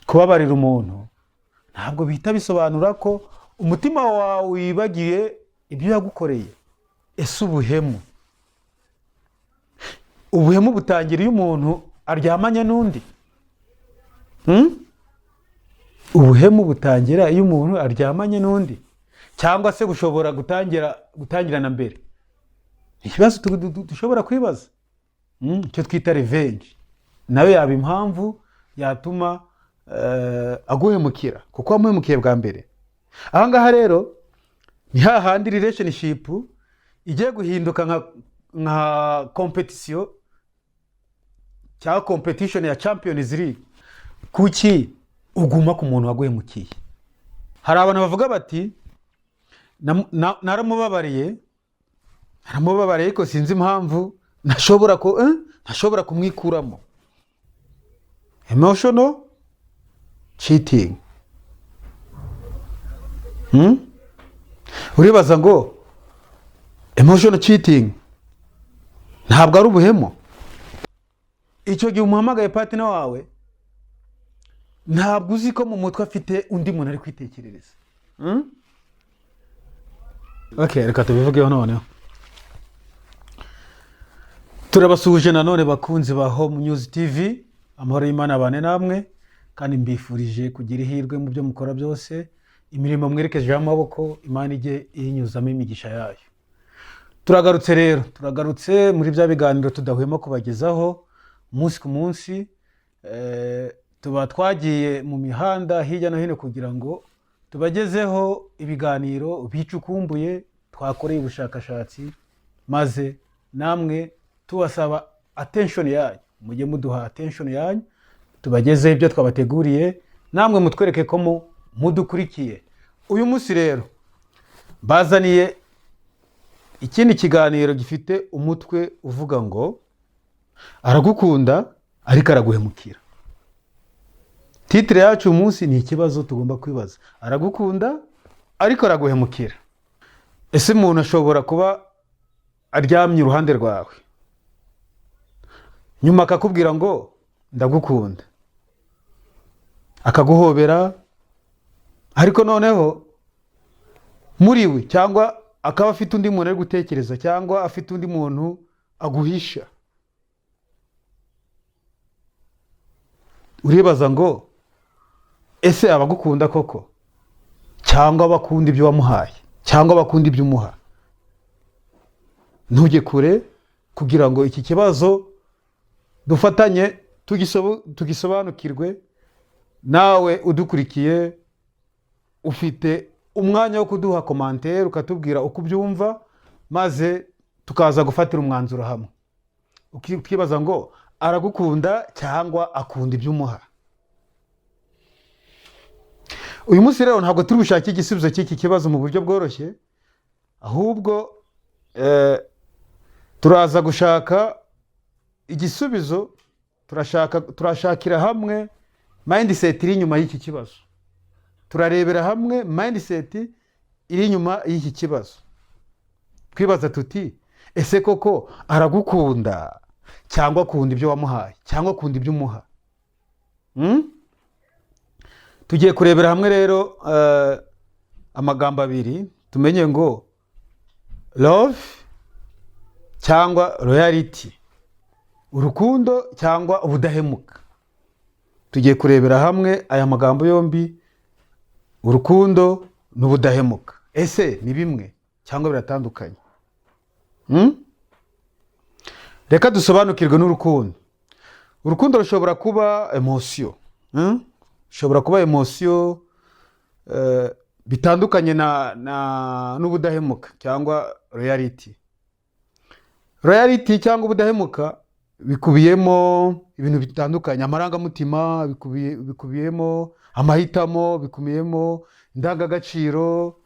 kubabarira umuntu ntabwo bihita bisobanura ko umutima wawe wibagiye ibyo yagukoreye. Ese ubuhemu butangira iyo umuntu aryamanye n'undi? Ubuhemu butangira iyo umuntu aryamanye n'undi, cyangwa se bushobora gutangira na mbere? Ikibazo dushobora kwibaza. Icyo twita revenge nawe yaba impamvu yatuma aguhemukira kuko wamuhemukiye bwa mbere. Aha ngaha rero ni hahandi relationship igiye guhinduka nka competition cyangwa competition ya Champions League. Kuki uguma ku muntu waguhemukiye? Hari abantu bavuga bati naramubabariye ko sinzi impamvu ntashobora kumwikuramo. Emotional cheating. Uribaza ngo emotional cheating ntabwo ari ubuhemu? Icyo gihe umuhamagaye partner wawe ntabwo uzi ko mu mutwe afite undi muntu ari kwitekerereza. Okay, reka tubivugeho noneho. Turabasuhuje nanone bakunzi ba Home News TV, amahoro y'Imana abane namwe kandi mbifurije kugira ihirwe mu byo mukora byose, imirimo mwerekeje amaboko Imana ijye inyuzamo imigisha yayo. Turagarutse muri bya biganiro tudahwema kubagezaho umunsi ku munsi. Tuba twagiye mu mihanda hirya no hino kugira ngo tubagezeho ibiganiro bicukumbuye, twakoreye ubushakashatsi, maze namwe tubasaba attention yanyu, mujye muduha attention yanyu, tubagezeho ibyo twabateguriye, namwe mutwereke ko mudukurikiye. Uyu munsi rero bazaniye ikindi kiganiro gifite umutwe uvuga ngo aragukunda ariko araguhemukira. Titre yacu umunsi ni ikibazo tugomba kwibaza. Aragukunda ariko araguhemukira. Ese umuntu ashobora kuba aryamye iruhande rwawe nyuma akakubwira ngo ndagukunda, akaguhobera, ariko noneho muri we cyangwa akaba afite undi muntu ari gutekereza, cyangwa afite undi muntu aguhisha? Uribaza ngo ese abagukunda koko, cyangwa bakunda ibyo wamuhaye, cyangwa bakunda ibyo umuha? Ntujye kure kugira ngo iki kibazo dufatanye tugisobanukirwe. Nawe udukurikiye ufite umwanya wo kuduha commentaire ukatubwira uko ubyumva, maze tukaza gufatira umwanzuro hamwe. Ukibaza ngo aragukunda cyangwa akunda ibyo umuha? Uyu munsi rero ntabwo turi bushake igisubizo cy'iki kibazo mu buryo bworoshye, ahubwo turaza gushaka igisubizo. Turashakira hamwe mindset iri inyuma y'iki kibazo. Turarebera hamwe mindset iri inyuma y'iki kibazo. Twibaza tuti ese koko aragukunda cyangwa akunda ibyo wamuhaye, cyangwa akunda ibyo umuha? Tugiye kurebera hamwe rero amagambo abiri, tumenye ngo love cyangwa loyalty, urukundo cyangwa ubudahemuka. Tugiye kurebera hamwe aya magambo yombi, urukundo n'ubudahemuka. Ese ni bimwe cyangwa biratandukanye? Reka dusobanukirwe n'urukundo. Urukundo rushobora kuba emotion, rushobora kuba emotion bitandukanye n'ubudahemuka cyangwa loyalty. Loyalty cyangwa ubudahemuka bikubiyemo ibintu bitandukanye, amarangamutima, bikubiyemo amahitamo, bikubiyemo indangagaciro,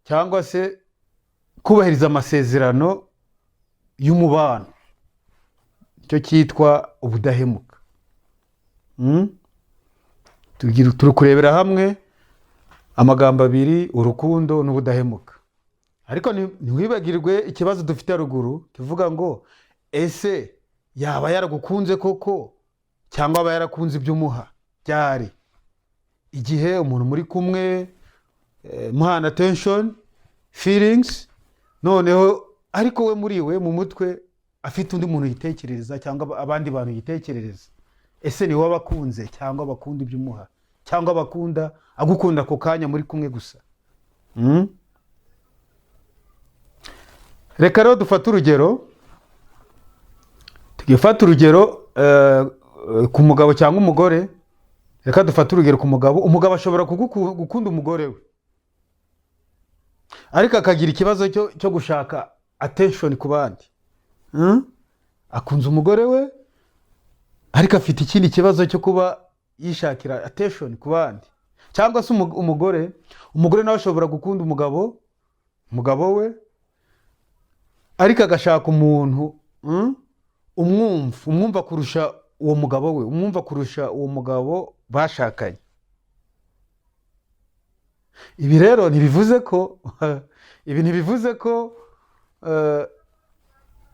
cyangwa se kubahiriza amasezerano y'umubano. Icyo cyitwa ubudahemuka. Turi kurebera hamwe amagambo abiri, urukundo n'ubudahemuka. Ariko ntiwibagirwe ikibazo dufite ruguru kivuga ngo ese yaba yaragukunze koko cyangwa aba yarakunze ibyo umuha byari igihe umuntu muri kumwe muhana attention feelings, noneho ariko we muri we mu mutwe afite undi muntu yitekerereza cyangwa abandi bantu yitekerereza. Ese ni wowe abakunze cyangwa abakunda ibyo umuha cyangwa abakunda agukunda ako kanya muri kumwe gusa? Reka rero dufate urugero, tugifata urugero ku mugabo cyangwa umugore. Reka dufate urugero ku mugabo. Umugabo ashobora gukunda umugore we ariko akagira ikibazo cyo gushaka attention ku bandi. Akunze umugore we ariko afite ikindi kibazo cyo kuba yishakira attention ku bandi. Cyangwa se umugore nawe ashobora gukunda umugabo we ariko agashaka umuntu umwumva kurusha uwo mugabo we, umwumva kurusha uwo mugabo bashakanye. Ibi rero ntibivuze ko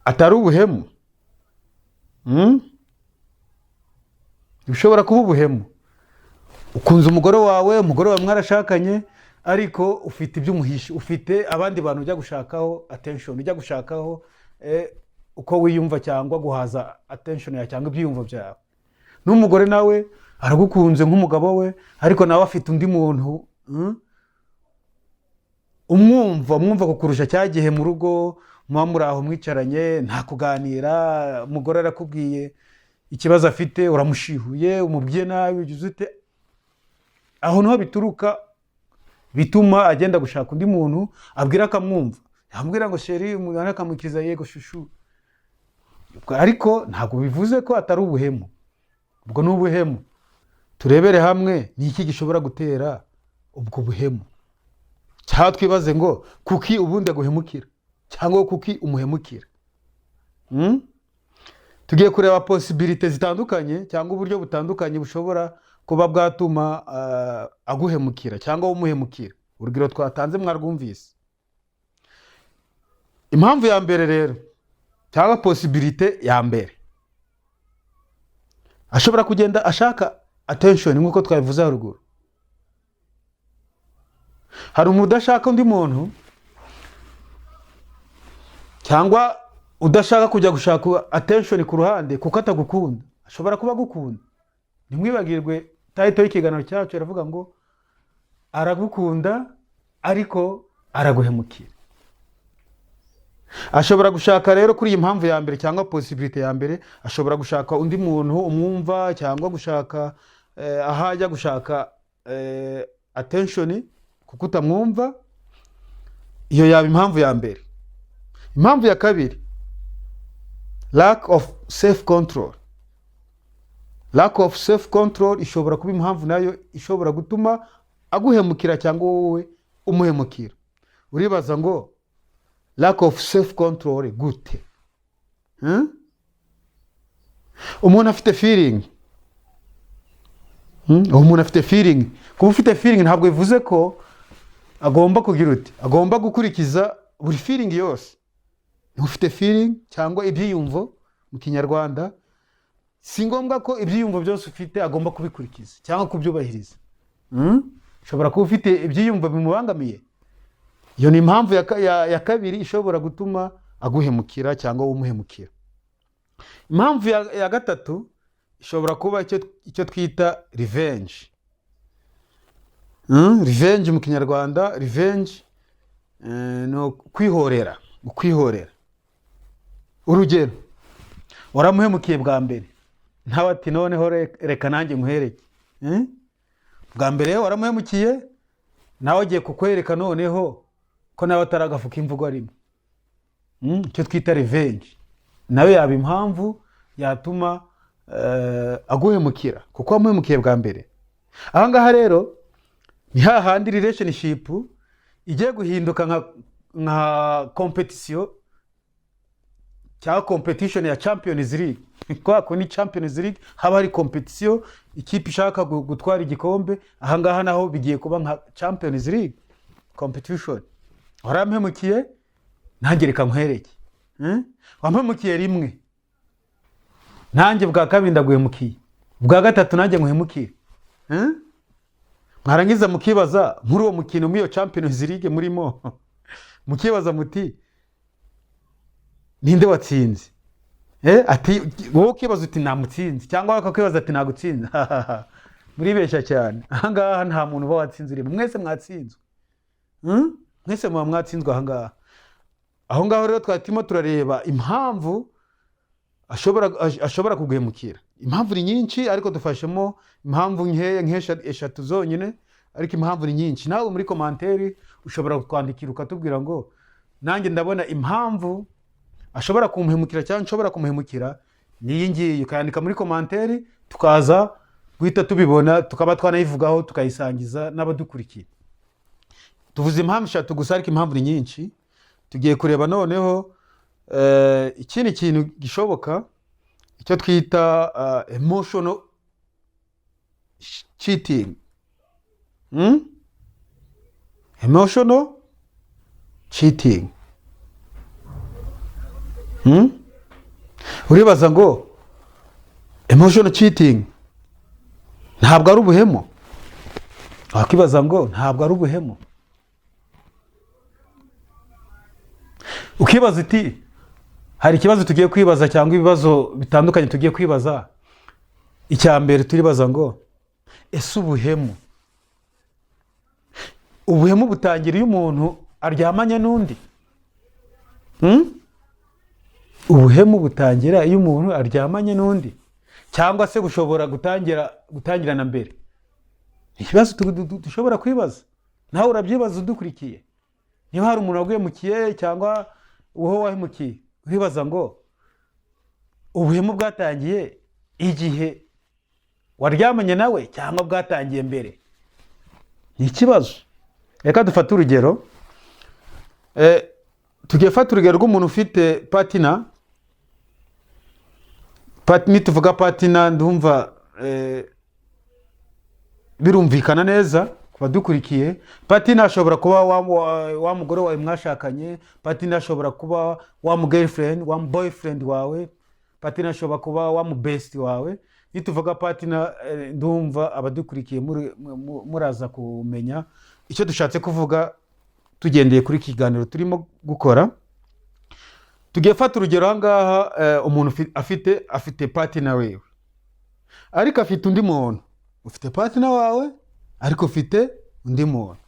atari ubuhemu. Bishobora kuba ubuhemu. Ukunze umugore wawe mwarashakanye ariko ufite ibyo umuhisha, ufite abandi bantu ujya gushakaho attention, ujya gushakaho uko wiyumva cyangwa guhaza attention ya cyangwa ibyiyumvo byawe. N'umugore nawe aragukunze nk'umugabo we ariko nawe afite undi muntu umwumva kukurusha cyagihe mu rugo muba muri aho mwicaranye nta kuganira, umugore arakubwiye ikibazo afite uramushihuye, umubwiye nabi ugize ute, aho niho bituruka bituma agenda gushaka undi muntu abwira akamwumva. Yambwira ngo sheri, umwana akamukiriza yego shushu. Ariko ntabwo bivuze ko atari ubuhemu. Ubwo ni ubuhemu. Turebere hamwe ni iki gishobora gutera ubwo buhemu. Cyangwa twibaze ngo kuki ubundi aguhemukira cyangwa kuki umuhemukira. Tugiye kureba possibility zitandukanye cyangwa uburyo butandukanye bushobora kuba bwatuma aguhemukira cyangwa umuhemukira. Urugero twatanze mwarwumvise. Impamvu ya mbere rero cyangwa possibility ya mbere, ashobora kugenda ashaka attention nk'uko twabivuze haruguru. Hari umuntu udashaka undi muntu cyangwa udashaka kujya gushaka attention ku ruhande kuko atagukunda. Ashobora kuba agukunda. Ntimwibagirwe title y'ikiganiro cyacu iravuga ngo aragukunda ariko araguhemukira. Ashobora gushaka rero kuri iyi mpamvu ya mbere cyangwa possibility ya mbere, ashobora gushaka undi muntu umwumva cyangwa gushaka ahajya gushaka attention kuko utamwumva. Iyo yaba impamvu ya mbere. Impamvu ya kabiri, lack of self control. Lack of self control ishobora kuba impamvu nayo ishobora gutuma aguhemukira cyangwa wowe umuhemukira. Uribaza ngo lack of self control gute? Umuntu afite feeling. Umuntu afite feeling. Kuba ufite feeling ntabwo bivuze ko agomba kugira uti, agomba gukurikiza buri feeling yose. Ufite feeling cyangwa ibyiyumvo mu Kinyarwanda, si ngombwa ko ibyiyumvo byose ufite agomba kubikurikiza cyangwa kubyubahiriza. Ushobora kuba ufite ibyiyumvo bimubangamiye. Iyo ni impamvu ya kabiri ishobora gutuma aguhemukira cyangwa umuhemukira. Impamvu ya gatatu ishobora kuba icyo twita revenge. Revenge mu Kinyarwanda, revenge no kwihorera, kwihorera. Urugero, waramuhemukiye bwa mbere, ntawe ati noneho reka nanjye muhereke. Bwa mbere waramuhemukiye, nawe agiye kukwereka noneho ko nawe ataragafuka imvugo arimo. Icyo twita revenge. Nawe yaba impamvu yatuma aguhemukira kuko wamuhemukiye bwa mbere. Aha ngaha rero ni hahandi relationship igiye guhinduka nka competition cyangwa competition ya Champions League. Kwa ni Champions League haba hari competition, ikipe ishaka gutwara igikombe. Aha ngaha naho bigiye kuba nka Champions League competition. Warampemukiye nanjye reka nkwereke. Wampemukiye rimwe, nanjye bwa kabiri ndaguhemukiye. ubwa gatatu nanjye nkuhemukire. Mwarangiza mukibaza muri uwo mukino muri iyo Champions League murimo mukibaza muti ninde watsinze? Ati wowe ukibaza uti namutsinze, cyangwa akakwibaza ati nagutsinze. Muribeshya cyane. Ahangaha nta muntu uba watsinze urimo, mwese mwatsinzwe. Mwese muba mwatsinzwe ahangaha. Aho ngaho rero twatimo turareba impamvu ashobora kuguhemukira. Impamvu ni nyinshi ariko dufashemo impamvu nk'eshatu zonyine, ariko impamvu ni nyinshi. Nawe muri komanteri ushobora kwandikira ukatubwira ngo nanjye ndabona impamvu ashobora kumuhemukira cyangwa nshobora kumuhemukira niyi ngiyi. Ukandika muri komanteri tukaza guhita tubibona, tukaba twanayivugaho tukayisangiza n'abadukurikiye. Tuvuze impamvu eshatu gusa ariko impamvu ni nyinshi. Tugiye kureba noneho ikindi kintu gishoboka, icyo twita emotional cheating. Emotional cheating. Uribaza ngo emotional cheating ntabwo ari ubuhemu? Wakibaza ngo ntabwo ari ubuhemu? Ukibaza uti hari ikibazo tugiye kwibaza cyangwa ibibazo bitandukanye tugiye kwibaza. Icya mbere turibaza ngo ese ubuhemu butangira iyo umuntu aryamanye n'undi? Ubuhemu butangira iyo umuntu aryamanye n'undi, cyangwa se bushobora gutangirana mbere? Ikibazo dushobora kwibaza. Nawe urabyibaza udukurikiye. Niba hari umuntu waguhemukiye cyangwa uwo wahemukiye, uribaza ngo ubuhemu bwatangiye igihe waryamanye nawe cyangwa bwatangiye mbere? Ni ikibazo. Reka dufate urugero. Tugiye fata urugero rw'umuntu ufite partner. Tuvuga partner ndumva birumvikana neza kubadukurikiye. Partner ashobora kuba wa mugore wawe mwashakanye, partner ashobora kuba wa mu girlfriend, wa boyfriend wawe, partner ashobora kuba wa mu best wawe. Nituvuga partner ndumva abadukurikiye muraza kumenya icyo dushatse kuvuga tugendeye kuri kiganiro turimo gukora. Tugiye fata urugero ahangaha, umuntu afite partner wewe, ariko afite undi muntu. Ufite partner wawe ariko ufite undi muntu.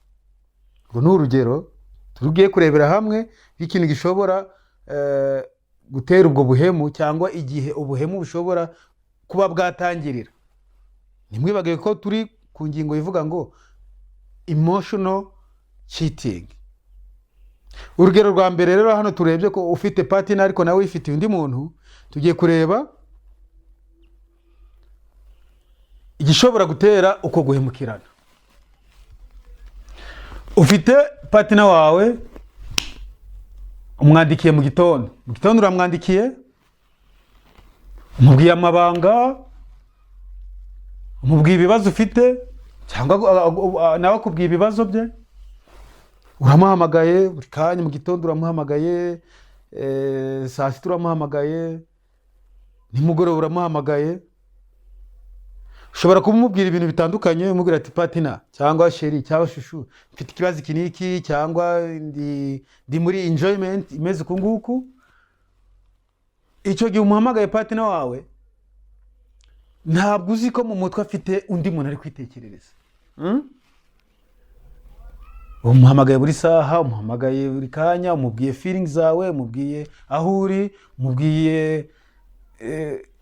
Ngo ni urugero tugiye kurebera hamwe ikintu gishobora gutera ubwo buhemu, cyangwa igihe ubuhemu bushobora kuba bwatangirira. Nimwibage ko turi ku ngingo ivuga ngo emotional cheating. Urugero rwa mbere rero hano turebye ko ufite partner ariko nawe ifite undi muntu. Tugiye kureba igishobora gutera uko guhemukirana. Ufite partner wawe, umwandikiye mu gitondo uramwandikiye, umubwiye amabanga, umubwiye ibibazo ufite, cyangwa nawe akubwiye ibibazo bye. Uramuhamagaye buri kanya, mu gitondo uramuhamagaye, saa sita uramuhamagaye, nimugoroba uramuhamagaye. Ushobora kumubwira ibintu bitandukanye, umubwira ati partner cyangwa sheri cyangwa shushu, mfite ikibazo iki n'iki, cyangwa ndi muri enjoyment imeze uku nguku. Icyo gihe umuhamagaye partner wawe, ntabwo uzi ko mu mutwe afite undi muntu ari kwitekerereza. Umuhamagaye buri saha, umuhamagaye buri kanya, umubwiye feelings zawe, umubwiye aho uri, umubwiye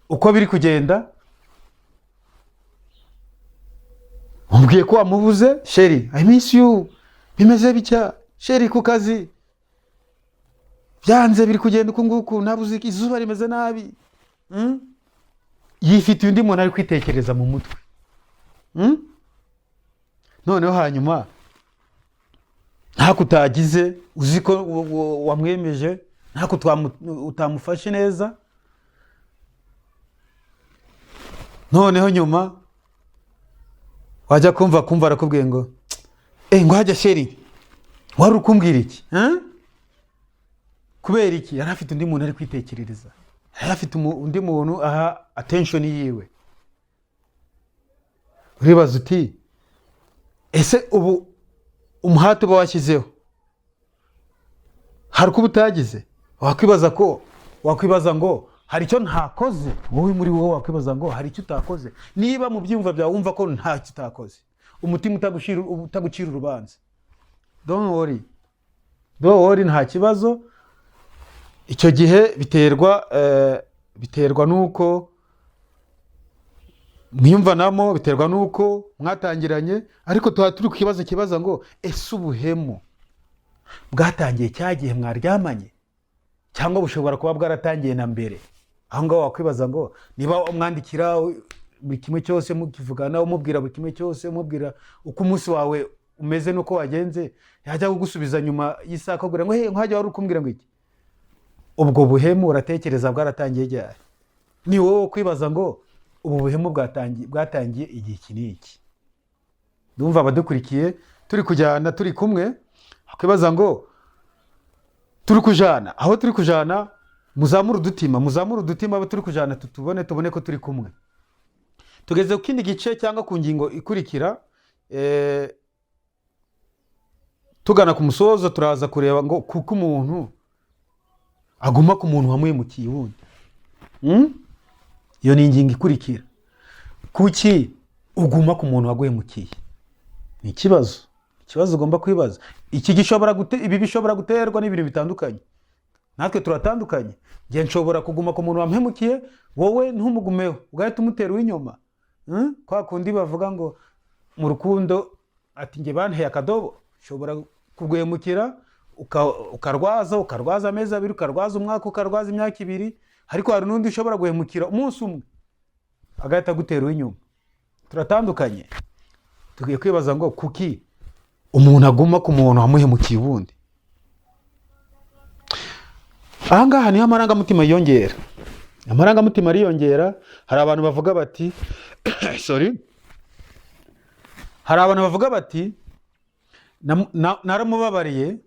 uko biri kugenda. Umubwiye ko wamubuze, sheri I miss you, bimeze bitya sheri, ku kazi byanze biri kugenda uku nguku, nabuze izuba rimeze nabi. Yifite undi muntu ari kwitekereza mu mutwe. Noneho hanyuma ntako utagize, uzi ko wamwemeje, ntako utamufashe neza. Noneho nyuma wajya kumva arakubwiye ngo ngo hajya sheri wari ukumbwira iki? Kubera iki? Yari afite undi muntu ari kwitekerereza, yari afite undi muntu aha attention yiwe. uribaza uti ese ubu umuhate uba washyizeho hari uko utagize, wakwibaza ngo hari icyo ntakoze. Wowe muri wowe wakwibaza ngo hari icyo utakoze. Niba mu byumva byawe wumva ko nta cyo utakoze, umutima utagucira urubanza, don't worry, nta kibazo. Icyo gihe biterwa nuko mwiyumvanamo, biterwa nuko mwatangiranye. Ariko tuba turi kibaza ngo ese ubuhemu bwatangiye cyagihe mwaryamanye cyangwa bushobora kuba bwaratangiye na mbere? Aho ngaho wakwibaza ngo niba umwandikira buri kimwe cyose, mukivugana umubwira buri kimwe cyose, umubwira uko umunsi wawe umeze nuko wagenze, yajya kugusubiza nyuma y'isaha akubwira ngo nkajya wari ukumbwira ngo iki. Ubwo buhemu uratekereza bwaratangiye ryari? Ni wowe kwibaza ngo ubu buhemu bwatangiye igihe iki n'iki. Ndumva abadukurikiye turi kujyana, turi kumwe, akwibaza ngo turi kujana, aho turi kujana muzamura udutima abo turi kujana, tubone ko turi kumwe. Tugeze ku kindi gice cyangwa ku ngingo ikurikira, tugana ku musozo. Turaza kureba ngo kuko umuntu aguma ku muntu wamuhemukiye wundi. Iyo ni ingingo ikurikira. Kuki uguma ku muntu waguhemukiye? Ni ikibazo ugomba kwibaza. Ibi bishobora guterwa n'ibintu bitandukanye. Natwe turatandukanye. Ngiye nshobora kuguma ku muntu wampemukiye, wowe ntumugumeho ugahita umutera w'inyuma. Kwa kundi bavuga ngo mu rukundo ati nge banteye akadobo. Ushobora kuguhemukira ukarwaza amezi abiri, ukarwaza umwaka, ukarwaza imyaka ibiri. Ariko hari n'undi ushobora guhemukira umunsi umwe agahita agutera w'inyuma. Turatandukanye. Tugiye kwibaza ngo kuki umuntu aguma ku muntu wamuhemukiye ubundi. Ahangaha niho amarangamutima yiyongera. Amarangamutima ariyongera. Hari abantu bavuga bati naramubabariye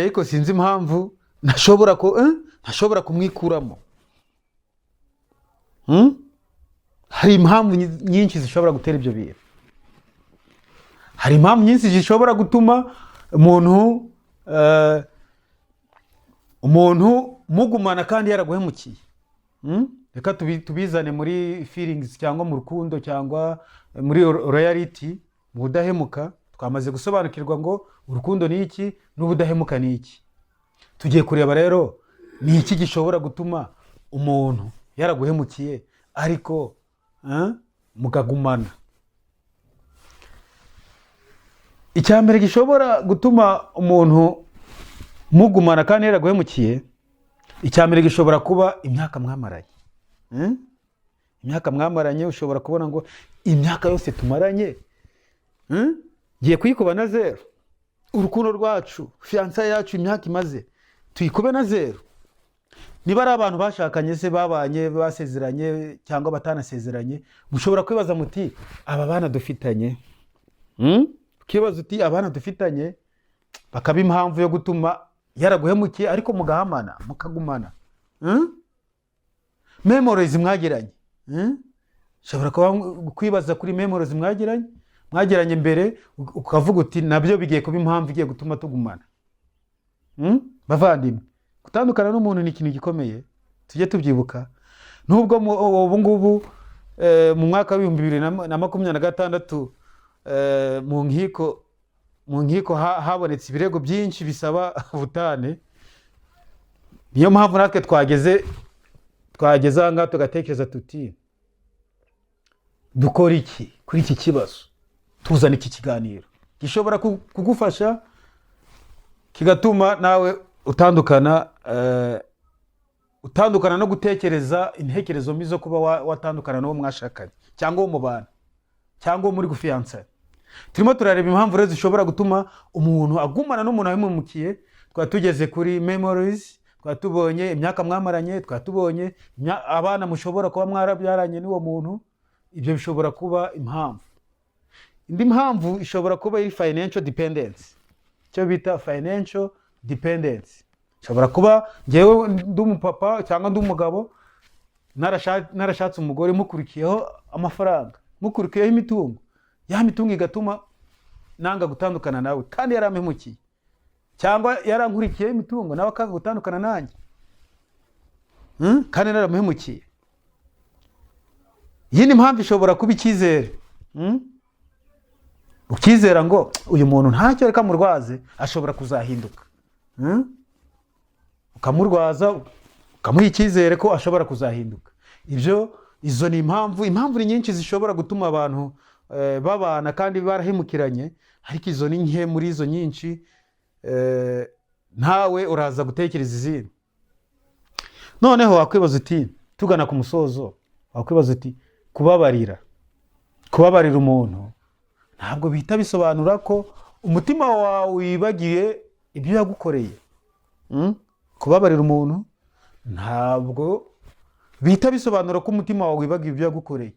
ariko sinzi impamvu ntashobora kumwikuramo. Hari impamvu nyinshi zishobora gutera ibyo bintu. Hari impamvu nyinshi zishobora gutuma umuntu mugumana kandi yaraguhemukiye. Reka tubizane muri feelings cyangwa mu rukundo cyangwa muri loyalty, mu budahemuka. Twamaze gusobanukirwa ngo urukundo ni iki n'ubudahemuka ni iki. Tugiye kureba rero ni iki gishobora gutuma umuntu yaraguhemukiye ariko mukagumana. Icyambere gishobora gutuma umuntu mugumana kandi yaraguhemukiye, icyambere gishobora kuba imyaka mwamaranye. Imyaka mwamaranye, ushobora kubona ngo imyaka yose tumaranye ngiye kuyikuba na 0. Urukundo rwacu, fiancé yacu imyaka imaze tuyikube na 0. Niba ari abantu bashakanye se, babanye, basezeranye cyangwa batanasezeranye, mushobora kwibaza muti aba bana dufitanye, ukibaza uti abana dufitanye bakaba impamvu yo gutuma yaraguhemukiye ariko mugahamana, mukagumana. Memories mwagiranye. Ushobora kwibaza kuri memories mwagiranye mbere, ukavuga uti nabyo bigiye kuba impamvu igiye gutuma tugumana. Bavandimwe, gutandukana n'umuntu ni ikintu gikomeye, tujye tubyibuka. Nubwo ubu ngubu mu mwaka wa 2026 mu nkiko habonetse ibirego byinshi bisaba ubutane. Niyo mpamvu natwe twageze ahangaha tugatekereza tuti dukora iki kuri iki kibazo. Tuzana iki kiganiro gishobora kugufasha kigatuma nawe utandukana no gutekereza intekerezo mbi zo kuba watandukana n'uwo mwashakanye cyangwa uwo mubana cyangwa muri gufiansa. Turimo turareba impamvu rero zishobora gutuma umuntu agumana n'umuntu wamuhemukiye. Twatugeze kuri memories, twatubonye imyaka mwamaranye, twatubonye abana mushobora kuba mwarabyaranye n'uwo muntu. Ibyo bishobora kuba impamvu. Indi mpamvu ishobora kuba iri financial dependence, cyo bita financial dependence. Shobora kuba ngewe ndi umupapa cyangwa ndi umugabo narashatse umugore mukurikiyeho amafaranga, mukurikiyeho imitungo, ya mitungo igatuma nanga gutandukana nawe kandi yarampemukiye, cyangwa yarankurikiyeho imitungo nawe akanga gutandukana nanjye kandi naramuhemukiye. Iyi ni impamvu ishobora kuba icyizere. Ukizera ngo uyu muntu ntacyo reka murwaze, ashobora kuzahinduka. Ukamurwaza, ukamuha icyizere ko ashobora kuzahinduka. Izo ni impamvu ni nyinshi zishobora gutuma abantu babana kandi barahemukiranye, ariko izo ni nke muri izo nyinshi. Ntawe uraza gutekereza izindi. Noneho wakwibaza uti, tugana ku musozo, wakwibaza uti kubabarira umuntu ntabwo bihita bisobanura ko umutima wawe wibagiye ibyo yagukoreye. Kubabarira umuntu ntabwo bihita bisobanura ko umutima wawe wibagiye ibyo yagukoreye.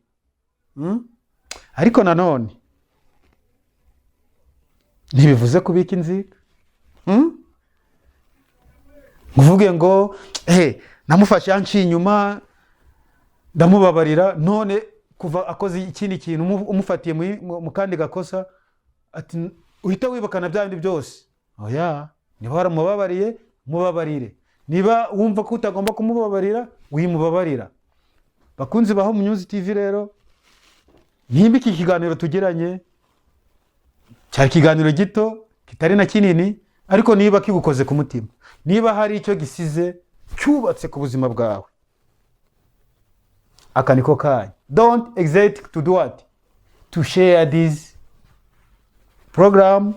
Ariko nanone ntibivuze kubika inzika. Nguvuge ngo namufashe yanciye inyuma ndamubabarira, none kuva akoze ikindi kintu umufatiye mu kandi gakosa ati uhita wibakana bya bindi byose. Oya, niba waramubabariye mubabarire, niba wumva ko utagomba kumubabarira wimubabarira. Bakunzi baho mu News TV rero, nimba iki kiganiro tugiranye cyari kiganiro gito kitari na kinini, ariko niba kigukoze ku mutima, niba hari icyo gisize cyubatse ku buzima bwawe, akaniko kanya. Don't hesitate to do what? To share this program.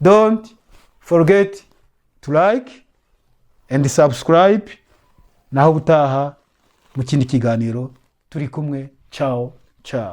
Don't forget to like and subscribe. Naho butaha mu kindi kiganiro turi kumwe. Ciao, ciao.